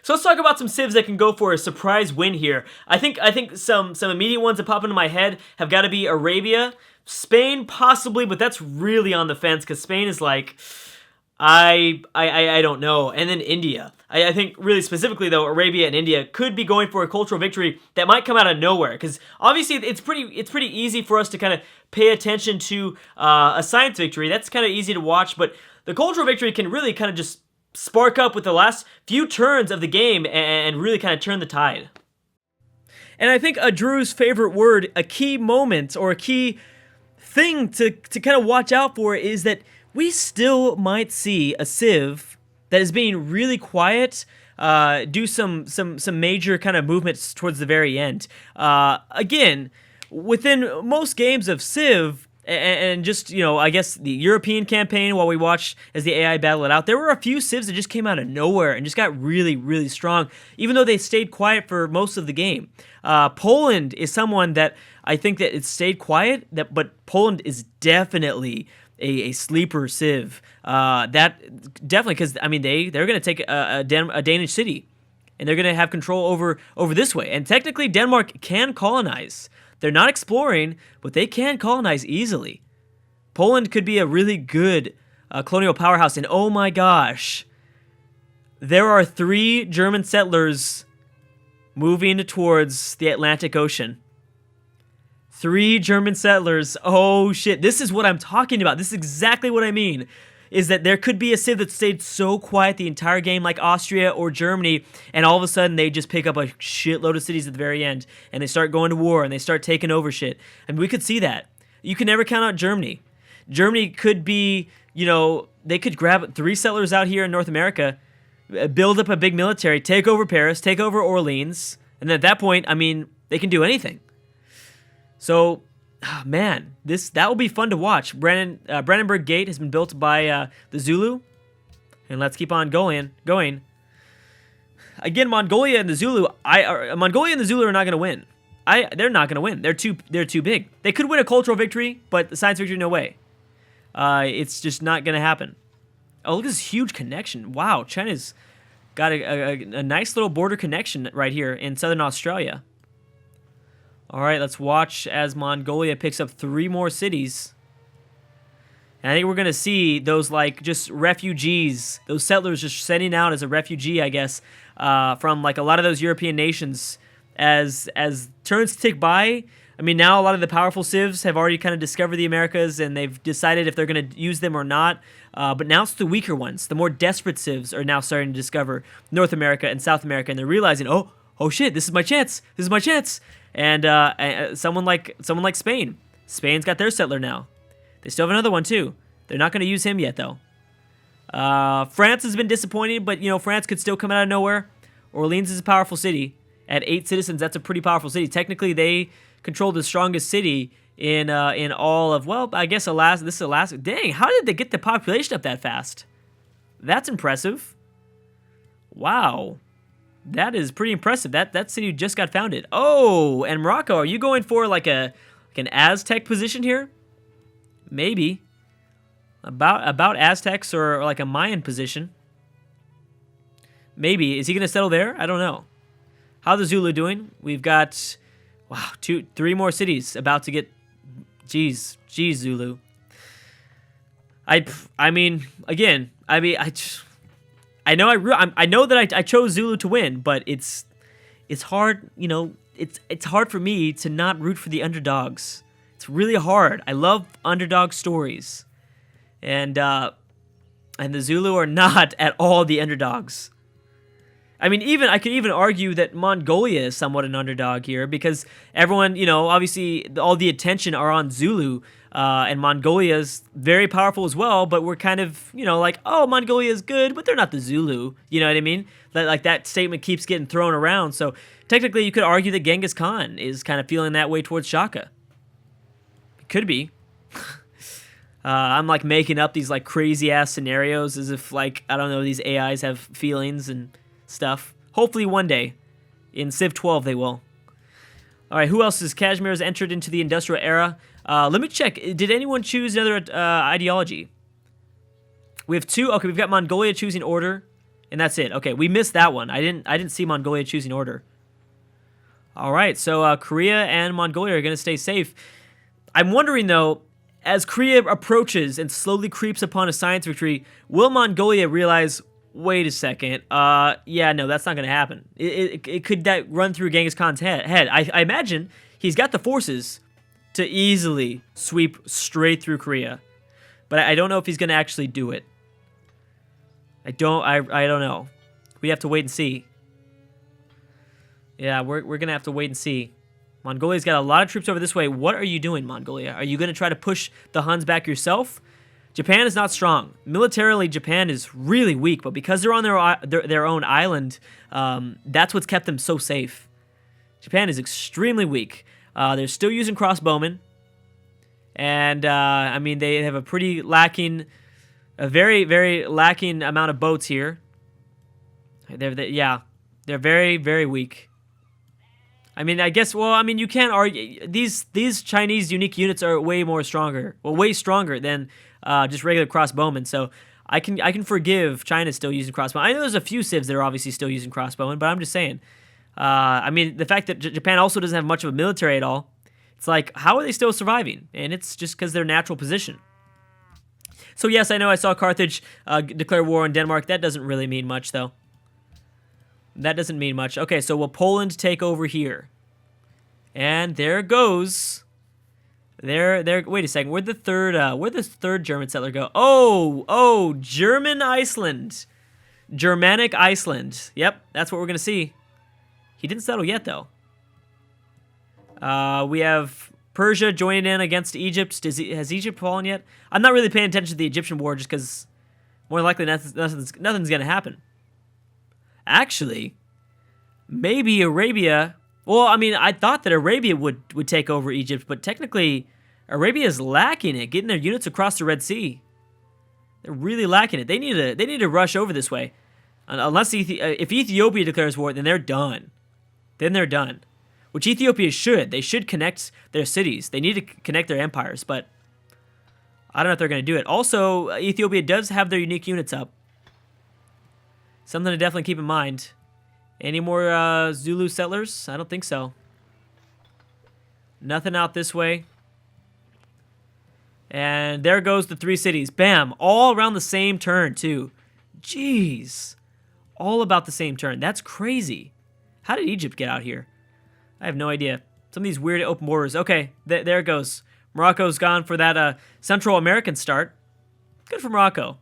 So let's talk about some civs that can go for a surprise win here. I think some immediate ones that pop into my head have got to be Arabia, Spain possibly, but that's really on the fence because Spain is like I don't know, and then India. I think really specifically though, Arabia and India could be going for a cultural victory that might come out of nowhere because obviously it's pretty easy for us to kind of pay attention to a science victory. That's kind of easy to watch, but the cultural victory can really kind of just spark up with the last few turns of the game and really kind of turn the tide. And I think a Drew's favorite word, a key moment or a key thing to kind of watch out for is that we still might see a civ that is being really quiet do some major kind of movements towards the very end. Again, within most games of Civ, and just, you know, I guess the European campaign while we watched as the AI battle it out, there were a few civs that just came out of nowhere and just got really, really strong, even though they stayed quiet for most of the game. Poland is someone that I think that it stayed quiet, but Poland is definitely a sleeper civ. That definitely, because I mean they're going to take a Danish city, and they're going to have control over this way. And technically, Denmark can colonize. They're not exploring, but they can colonize easily. Poland could be a really good colonial powerhouse. And oh my gosh, there are 3 German settlers moving towards the Atlantic Ocean. 3 German settlers. Oh shit, this is what I'm talking about. This is exactly what I mean. Is that there could be a civ that stayed so quiet the entire game like Austria or Germany, and all of a sudden they just pick up a shitload of cities at the very end, and they start going to war, and they start taking over shit. And we could see that. You can never count out Germany. Germany could be, you know, they could grab 3 settlers out here in North America, build up a big military, take over Paris, take over Orleans, and then at that point, I mean, they can do anything. So, man, that will be fun to watch. Brandenburg Gate has been built by the Zulu, and let's keep on going. Again, Mongolia and the Zulu. Mongolia and the Zulu are not going to win. They're not going to win. They're too big. They could win a cultural victory, but the science victory, no way. It's just not going to happen. Oh, look at this huge connection. Wow, China's got a nice little border connection right here in southern Australia. All right, let's watch as Mongolia picks up 3 more cities. And I think we're going to see those, like, just refugees, those settlers just setting out as a refugee, I guess, from, like, a lot of those European nations as turns tick by. I mean, now a lot of the powerful civs have already kind of discovered the Americas, and they've decided if they're going to use them or not. But now it's the weaker ones. The more desperate civs are now starting to discover North America and South America, and they're realizing, oh shit, this is my chance. This is my chance. And someone like Spain. Spain's got their settler now. They still have another one too. They're not going to use him yet though. France has been disappointing, but you know France could still come out of nowhere. Orleans is a powerful city. At 8 citizens, that's a pretty powerful city. Technically, they control the strongest city in all of, well, I guess Alaska. This is Alaska. Dang, how did they get the population up that fast? That's impressive. Wow. That is pretty impressive. That city just got founded. Oh, and Morocco, are you going for like an Aztec position here? Maybe. About Aztecs or like a Mayan position. Maybe. Is he going to settle there? I don't know. How the Zulu doing? We've got, wow, 3 more cities about to get, geez, Zulu. I mean, again, I know that I chose Zulu to win, but it's hard, you know, it's hard for me to not root for the underdogs. It's really hard. I love underdog stories. And the Zulu are not at all the underdogs. I mean, I could even argue that Mongolia is somewhat an underdog here because everyone, you know, obviously all the attention are on Zulu, and Mongolia's very powerful as well, but we're kind of, you know, like, oh, Mongolia is good, but they're not the Zulu, you know what I mean? That statement keeps getting thrown around, so technically you could argue that Genghis Khan is kind of feeling that way towards Shaka. It could be. I'm like making up these like crazy ass scenarios as if like, I don't know, these AIs have feelings and stuff. Hopefully one day in Civ 12 they will. All right, who else is Kashmir has entered into the industrial era? Let me check. Did anyone choose another ideology? We have 2. Okay, we've got Mongolia choosing order and that's it. Okay, we missed that one. I didn't see Mongolia choosing order. All right, so Korea and Mongolia are going to stay safe. I'm wondering, though, as Korea approaches and slowly creeps upon a science victory, will Mongolia realize, wait a second, yeah, no, that's not going to happen. It could that run through Genghis Khan's head. I imagine he's got the forces to easily sweep straight through Korea. But I don't know if he's going to actually do it. I don't know. We have to wait and see. Yeah, we're going to have to wait and see. Mongolia's got a lot of troops over this way. What are you doing, Mongolia? Are you going to try to push the Huns back yourself? Japan is not strong. Militarily, Japan is really weak, but because they're on their own island, that's what's kept them so safe. Japan is extremely weak. They're still using crossbowmen. And, I mean, they have a very, very lacking amount of boats here. They're very, very weak. I mean, I guess, well, I mean, you can't argue. These Chinese unique units are way stronger than just regular crossbowmen. So I can forgive China still using crossbowmen. I know there's a few civs that are obviously still using crossbowmen, but I'm just saying. I mean, the fact that Japan also doesn't have much of a military at all, it's like, how are they still surviving? And it's just because their natural position. So yes, I know I saw Carthage declare war on Denmark. That doesn't really mean much, though. That doesn't mean much. Okay, so will Poland take over here? And there it goes. There. Wait a second. Where'd the third German settler go? Oh, German Iceland. Germanic Iceland. Yep, that's what we're gonna see. He didn't settle yet, though. We have Persia joining in against Egypt. Has Egypt fallen yet? I'm not really paying attention to the Egyptian war just because more likely nothing's gonna happen. Actually, maybe Arabia. Well, I mean, I thought that Arabia would take over Egypt, but technically, Arabia is lacking it, getting their units across the Red Sea. They're really lacking it. They need to rush over this way. Unless if Ethiopia declares war, then they're done. Which Ethiopia should. They should connect their cities. They need to connect their empires, but I don't know if they're going to do it. Also, Ethiopia does have their unique units up. Something to definitely keep in mind. Any more Zulu settlers? I don't think so. Nothing out this way. And there goes the 3 cities. Bam! All around the same turn, too. Jeez. All about the same turn. That's crazy. How did Egypt get out here? I have no idea. Some of these weird open borders. Okay, there it goes. Morocco's gone for that Central American start. Good for Morocco.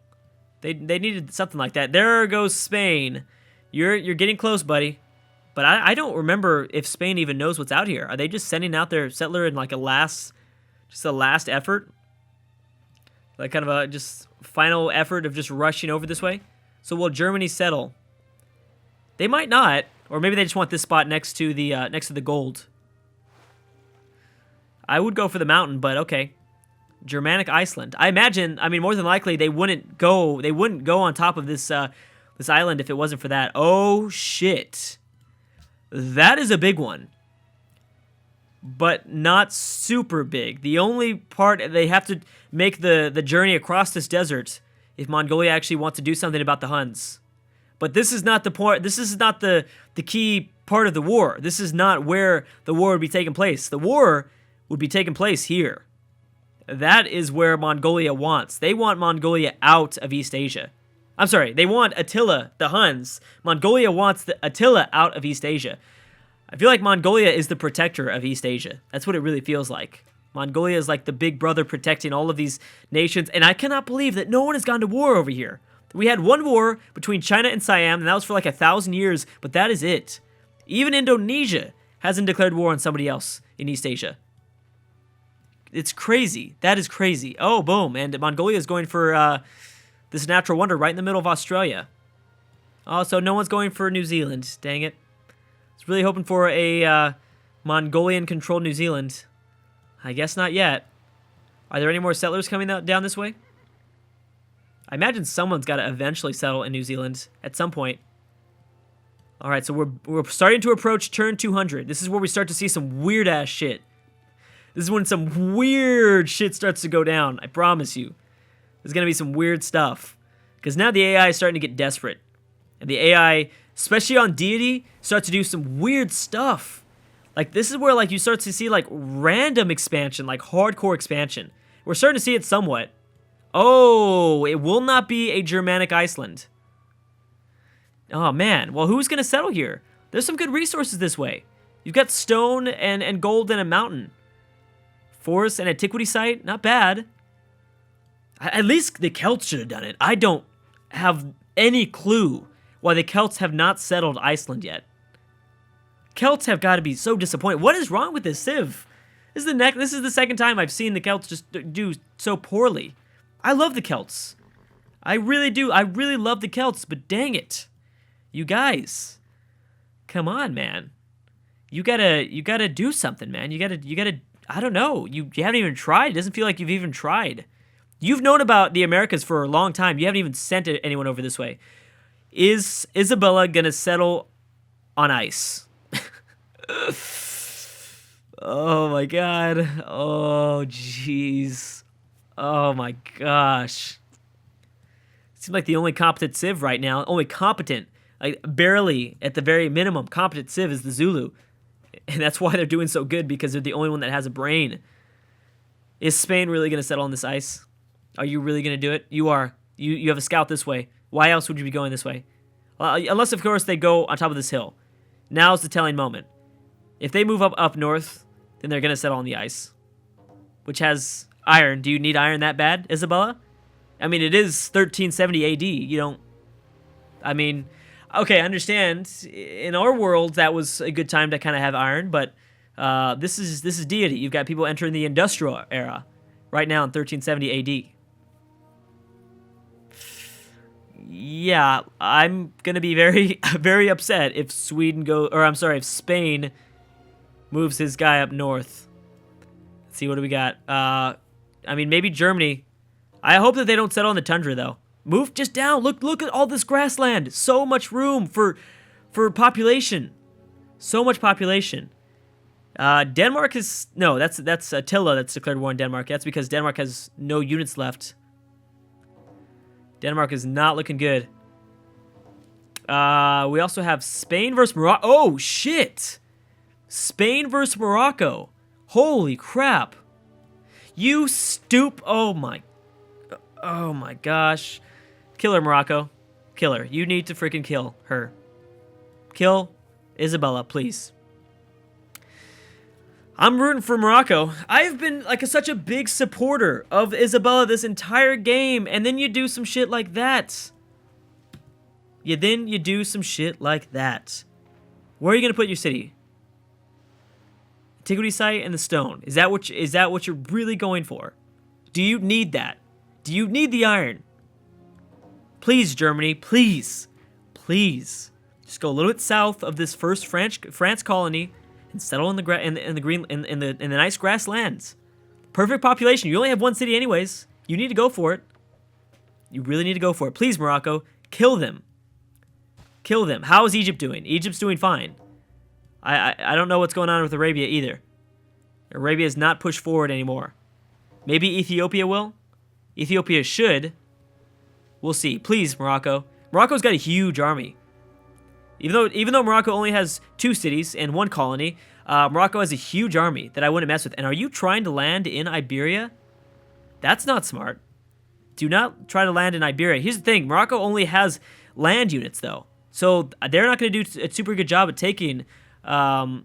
They needed something like that. There goes Spain. You're getting close, buddy. But I don't remember if Spain even knows what's out here. Are they just sending out their settler in like a last effort? Like kind of a just final effort of just rushing over this way? So will Germany settle? They might not, or maybe they just want this spot next to the gold. I would go for the mountain, but okay. Germanic Iceland. I imagine, I mean, more than likely they wouldn't go on top of this island if it wasn't for that. Oh shit. That is a big one. But not super big. The only part, they have to make the journey across this desert if Mongolia actually wants to do something about the Huns. But this is not the point. This is not the key part of the war. This is not where the war would be taking place. The war would be taking place here. That is where Mongolia wants. They want Mongolia out of East Asia. I'm sorry, they want Attila, the Huns. Mongolia wants Attila out of East Asia. I feel like Mongolia is the protector of East Asia. That's what it really feels like. Mongolia is like the big brother protecting all of these nations, and I cannot believe that no one has gone to war over here. We had one war between China and Siam, and that was for like 1,000 years, but that is it. Even Indonesia hasn't declared war on somebody else in East Asia. It's crazy. That is crazy. Oh, boom. And Mongolia is going for this natural wonder right in the middle of Australia. Oh, so no one's going for New Zealand. Dang it. I was really hoping for a Mongolian-controlled New Zealand. I guess not yet. Are there any more settlers coming down this way? I imagine someone's got to eventually settle in New Zealand at some point. All right, so we're starting to approach turn 200. This is where we start to see some weird-ass shit. This is when some weird shit starts to go down. I promise you. There's going to be some weird stuff. Because now the AI is starting to get desperate. And the AI, especially on Deity, starts to do some weird stuff. Like, this is where, like, you start to see, like, random expansion, like, hardcore expansion. We're starting to see it somewhat. Oh, it will not be a Germanic Iceland. Oh, man. Well, who's going to settle here? There's some good resources this way. You've got stone and gold and a mountain. Forest and antiquity site, not bad. At least the Celts should have done it. I don't have any clue why the Celts have not settled Iceland yet. Celts have got to be so disappointed. What is wrong with this Civ? This is the second time I've seen the Celts just do so poorly. I love the Celts. I really do. I really love the Celts, but dang it. You guys. Come on, man. You gotta do something, man. You gotta, I don't know. You haven't even tried. It doesn't feel like you've even tried. You've known about the Americas for a long time. You haven't even sent anyone over this way. Is Isabella gonna settle on ice? Oh my god. Oh jeez. Oh my gosh. Seems like the only competent Civ right now, only competent, like barely at the very minimum competent Civ is the Zulu. And that's why they're doing so good, because they're the only one that has a brain. Is Spain really going to settle on this ice? Are you really going to do it? You are. You have a scout this way. Why else would you be going this way? Well, unless, of course, they go on top of this hill. Now's the telling moment. If they move up north, then they're going to settle on the ice. Which has iron. Do you need iron that bad, Isabella? I mean, it is 1370 AD. You don't... I mean... Okay, I understand. In our world, that was a good time to kind of have iron, but this is Deity. You've got people entering the industrial era right now in 1370 AD. Yeah, I'm gonna be very, very upset if if Spain moves his guy up north. Let's see, what do we got? I mean, maybe Germany. I hope that they don't settle in the tundra, though. Move just down. Look at all this grassland. So much room for population. So much population. Denmark is... No, that's Attila that's declared war on Denmark. That's because Denmark has no units left. Denmark is not looking good. We also have Spain versus Morocco. Oh, shit. Spain versus Morocco. Holy crap. You Oh my gosh. Kill her, Morocco. Kill her. You need to freaking kill her. Kill Isabella, please. I'm rooting for Morocco. I've been like such a big supporter of Isabella this entire game, and then you do some shit like that. Then you do some shit like that. Where are you gonna put your city? Antiquity site and the stone. Is that what you're really going for? Do you need that? Do you need the iron? Please, Germany, please, please, just go a little bit south of this first France colony and settle in the nice grasslands. Perfect population. You only have one city, anyways. You need to go for it. You really need to go for it. Please, Morocco, kill them. Kill them. How is Egypt doing? Egypt's doing fine. I don't know what's going on with Arabia either. Arabia is not pushed forward anymore. Maybe Ethiopia will. Ethiopia should. We'll see. Please, Morocco. Morocco's got a huge army. Even though Morocco only has 2 cities and 1 colony, Morocco has a huge army that I wouldn't mess with. And are you trying to land in Iberia? That's not smart. Do not try to land in Iberia. Here's the thing. Morocco only has land units, though. So they're not going to do a super good job at taking a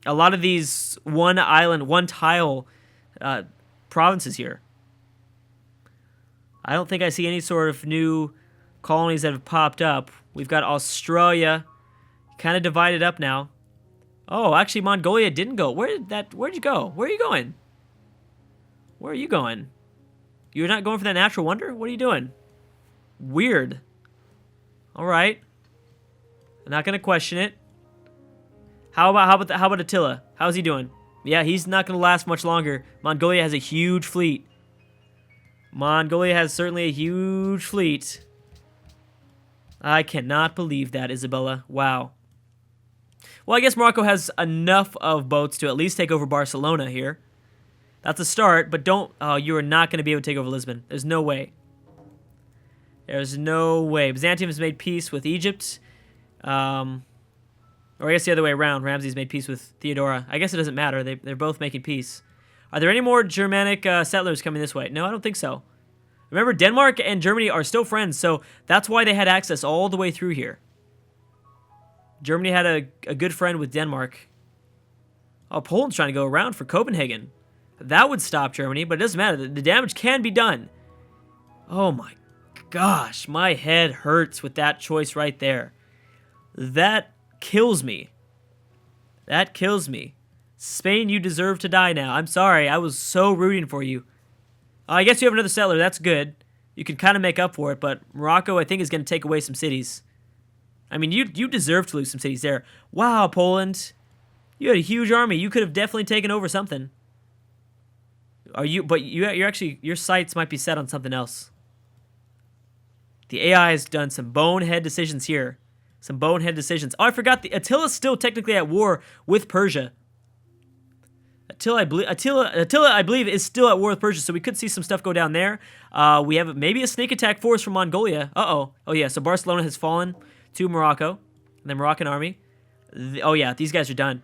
lot of these one island, one tile provinces here. I don't think I see any sort of new colonies that have popped up. We've got Australia, kind of divided up now. Oh, actually, Mongolia didn't go. Where'd you go? Where are you going? Where are you going? You're not going for that natural wonder? What are you doing? Weird. All right. I'm not gonna question it. How about Attila? How's he doing? Yeah, he's not gonna last much longer. Mongolia has a huge fleet. Mongolia has certainly a huge fleet. I cannot believe that, Isabella. Wow. Well, I guess Morocco has enough of boats to at least take over Barcelona here. That's a start, but don't... Oh, you are not going to be able to take over Lisbon. There's no way. There's no way. Byzantium has made peace with Egypt. Or I guess the other way around. Ramses made peace with Theodora. I guess it doesn't matter. They're both making peace. Are there any more Germanic settlers coming this way? No, I don't think so. Remember, Denmark and Germany are still friends, so that's why they had access all the way through here. Germany had a good friend with Denmark. Oh, Poland's trying to go around for Copenhagen. That would stop Germany, but it doesn't matter. The damage can be done. Oh my gosh, my head hurts with that choice right there. That kills me. That kills me. Spain, you deserve to die now. I'm sorry, I was so rooting for you. I guess you have another settler, that's good. You can kind of make up for it, but Morocco, I think, is going to take away some cities. I mean, you deserve to lose some cities there. Wow, Poland. You had a huge army. You could have definitely taken over something. You're actually, your sights might be set on something else. The AI has done some bonehead decisions here. Some bonehead decisions. Oh, I forgot. Attila's still technically at war with Persia. Attila, I believe, is still at war with Persia, so we could see some stuff go down there. We have maybe a sneak attack force from Mongolia. Uh-oh. Oh, yeah, so Barcelona has fallen to Morocco. The Moroccan army. Oh, yeah, these guys are done.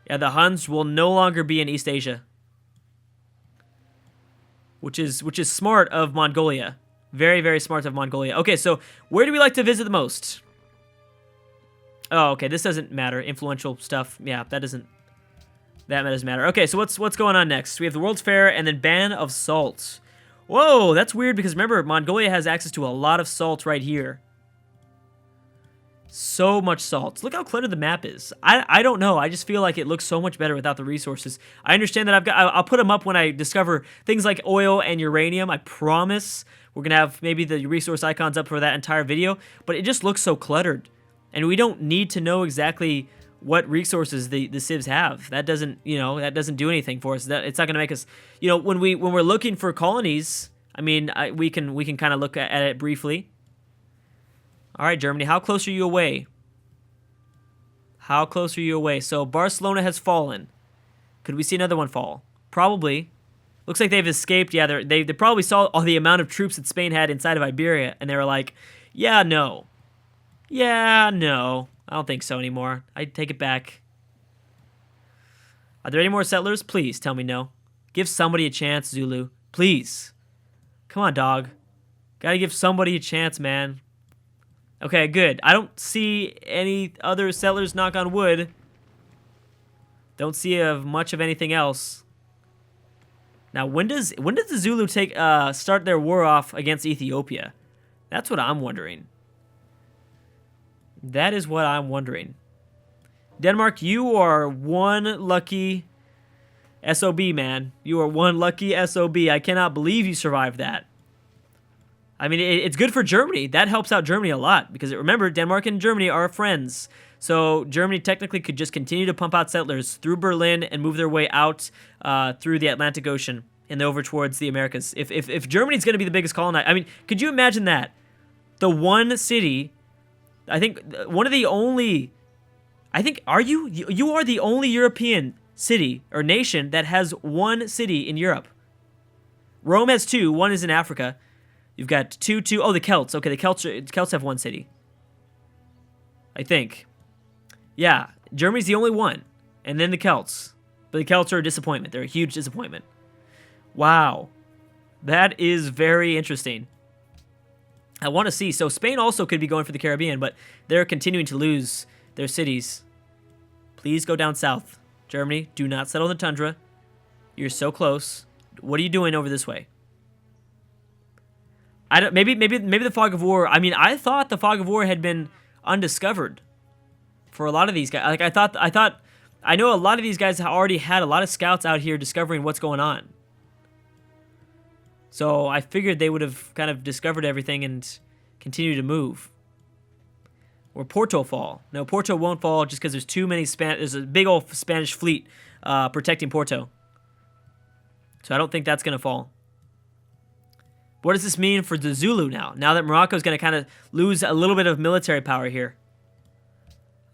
Yeah, the Huns will no longer be in East Asia. Which is smart of Mongolia. Very, very smart of Mongolia. Okay, so where do we like to visit the most? Oh, okay, this doesn't matter. Influential stuff. Yeah, that doesn't matter. Okay, so what's going on next? We have the World's Fair and then ban of salt. Whoa, that's weird because remember, Mongolia has access to a lot of salt right here. So much salt. Look how cluttered the map is. I don't know. I just feel like it looks so much better without the resources. I understand that I'll put them up when I discover things like oil and uranium. I promise. We're going to have maybe the resource icons up for that entire video. But it just looks so cluttered. And we don't need to know exactly what resources the civs have. That doesn't, that doesn't do anything for us. It's not going to make us, when we're looking for colonies, I mean, we can kind of look at it briefly. All right, Germany, how close are you away? How close are you away? So Barcelona has fallen. Could we see another one fall? Probably. Looks like they've escaped. Yeah, they probably saw all the amount of troops that Spain had inside of Iberia, and they were like, yeah, no. Yeah, no. I don't think so anymore. I take it back. Are there any more settlers? Please tell me no. Give somebody a chance, Zulu. Please. Come on, dog. Gotta give somebody a chance, man. Okay, good. I don't see any other settlers, knock on wood. Don't see much of anything else. Now, when does the Zulu start their war off against Ethiopia? That's what I'm wondering. That is what I'm wondering. Denmark, you are one lucky SOB, man. You are one lucky SOB. I cannot believe you survived that. I mean, it's good for Germany. That helps out Germany a lot because remember, Denmark and Germany are friends. So Germany technically could just continue to pump out settlers through Berlin and move their way out through the Atlantic Ocean and over towards the Americas. If Germany's going to be the biggest colonizer, I mean, could you imagine that? The one city, I think one of the only, I think, you are the only European city or nation that has one city in Europe. Rome has two. One is in Africa. You've got two. Oh, the Celts. Okay, the Celts have one city. I think. Yeah, Germany's the only one. And then the Celts. But the Celts are a disappointment. They're a huge disappointment. Wow. That is very interesting. I want to see. So Spain also could be going for the Caribbean, but they're continuing to lose their cities. Please go down south. Germany, do not settle in the tundra. You're so close. What are you doing over this way? Maybe the fog of war. I mean, I thought the fog of war had been undiscovered for a lot of these guys. Like I know a lot of these guys already had a lot of scouts out here discovering what's going on. So I figured they would have kind of discovered everything and continue to move. Or Porto fall. No, Porto won't fall just because there's too many there's a big old Spanish fleet protecting Porto. So I don't think that's gonna fall. What does this mean for the Zulu now? Now that Morocco's going to kind of lose a little bit of military power here.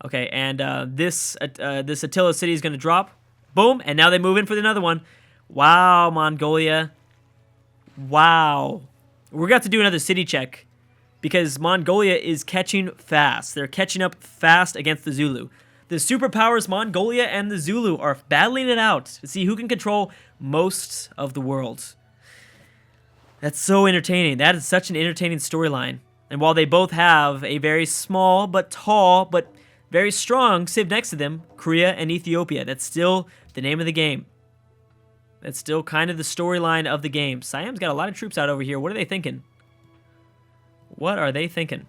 Okay, and this Attila city is going to drop. Boom, and now they move in for another one. Wow, Mongolia. Wow. We're going to have to do another city check. because Mongolia is catching fast. They're catching up fast against the Zulu. The superpowers Mongolia and the Zulu are battling it out to see who can control most of the world. That's so entertaining. That is such an entertaining storyline. And while they both have a very small but tall but very strong civ next to them, Korea and Ethiopia, that's still the name of the game. That's still kind of the storyline of the game. Siam's got a lot of troops out over here. What are they thinking? What are they thinking?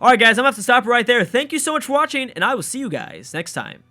Alright guys, I'm going to have to stop right there. Thank you so much for watching, and I will see you guys next time.